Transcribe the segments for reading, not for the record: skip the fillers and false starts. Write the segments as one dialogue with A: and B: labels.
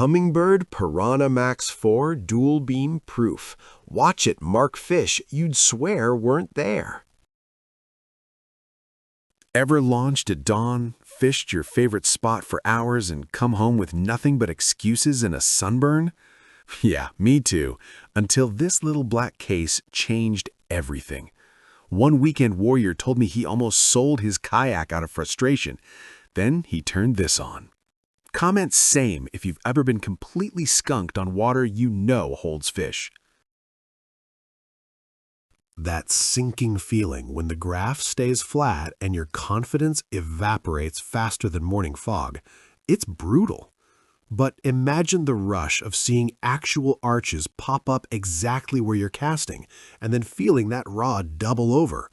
A: Humminbird PiranhaMAX 4 dual beam proof. Watch it mark fish you'd swear weren't there. Ever launched at dawn, fished your favorite spot for hours, and come home with nothing but excuses and a sunburn? Yeah, me too. Until this little black case changed everything. One weekend warrior told me he almost sold his kayak out of frustration. Then he turned this on. Comment same if you've ever been completely skunked on water you know holds fish. That sinking feeling when the graph stays flat and your confidence evaporates faster than morning fog, it's brutal. But imagine the rush of seeing actual arches pop up exactly where you're casting and then feeling that rod double over.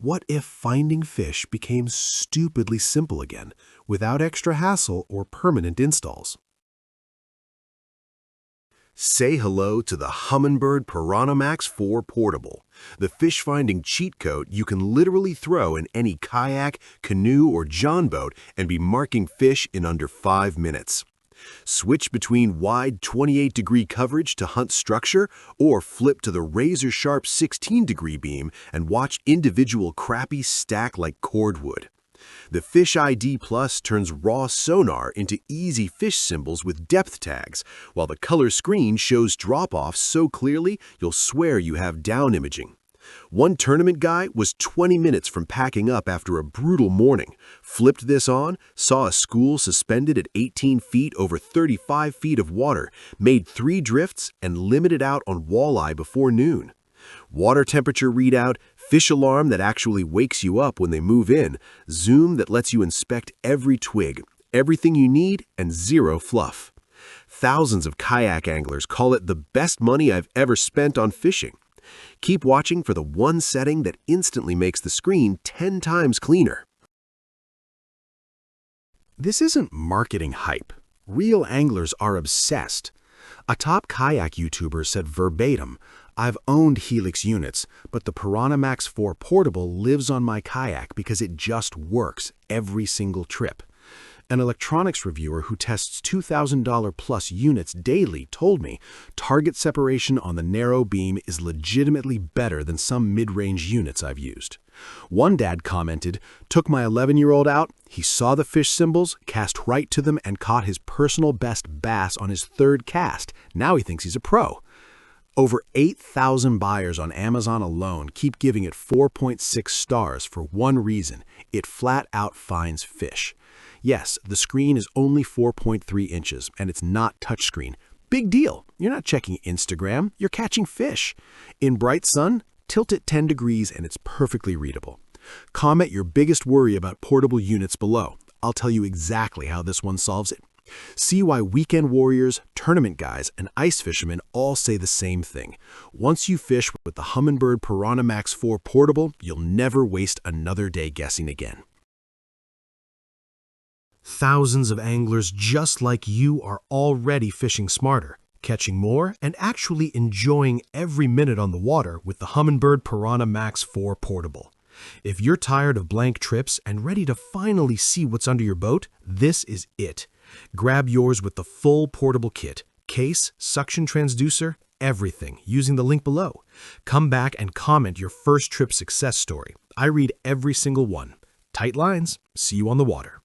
A: What if finding fish became stupidly simple again, without extra hassle or permanent installs? Say hello to the Humminbird PiranhaMAX 4 Portable, the fish-finding cheat code you can literally throw in any kayak, canoe, or john boat and be marking fish in under 5 minutes. Switch between wide 28-degree coverage to hunt structure, or flip to the razor-sharp 16-degree beam and watch individual crappie stack like cordwood. The Fish ID Plus turns raw sonar into easy fish symbols with depth tags, while the color screen shows drop-offs so clearly you'll swear you have down imaging. One tournament guy was 20 minutes from packing up after a brutal morning, flipped this on, saw a school suspended at 18 feet over 35 feet of water, made 3 drifts, and limited out on walleye before noon. Water temperature readout, fish alarm that actually wakes you up when they move in, zoom that lets you inspect every twig, everything you need, and 0 fluff. Thousands of kayak anglers call it the best money I've ever spent on fishing. Keep watching for the one setting that instantly makes the screen 10 times cleaner. This isn't marketing hype. Real anglers are obsessed. A top kayak YouTuber said verbatim, "I've owned Helix units, but the PiranhaMAX 4 Portable lives on my kayak because it just works every single trip." An electronics reviewer who tests $2,000 plus units daily told me target separation on the narrow beam is legitimately better than some mid-range units I've used. One dad commented, "Took my 11-year-old out, he saw the fish symbols, cast right to them, and caught his personal best bass on his 3rd cast. Now he thinks he's a pro." Over 8,000 buyers on Amazon alone keep giving it 4.6 stars for one reason: it flat out finds fish. Yes, the screen is only 4.3 inches, and it's not touchscreen. Big deal. You're not checking Instagram, you're catching fish. In bright sun, tilt it 10 degrees and it's perfectly readable. Comment your biggest worry about portable units below. I'll tell you exactly how this one solves it. See why weekend warriors, tournament guys, and ice fishermen all say the same thing. Once you fish with the Humminbird PiranhaMAX 4 Portable, you'll never waste another day guessing again. Thousands of anglers just like you are already fishing smarter, catching more, and actually enjoying every minute on the water with the Humminbird PiranhaMAX 4 Portable. If you're tired of blank trips and ready to finally see what's under your boat, this is it. Grab yours with the full portable kit, case, suction transducer, everything, using the link below. Come back and comment your first trip success story. I read every single one. Tight lines. See you on the water.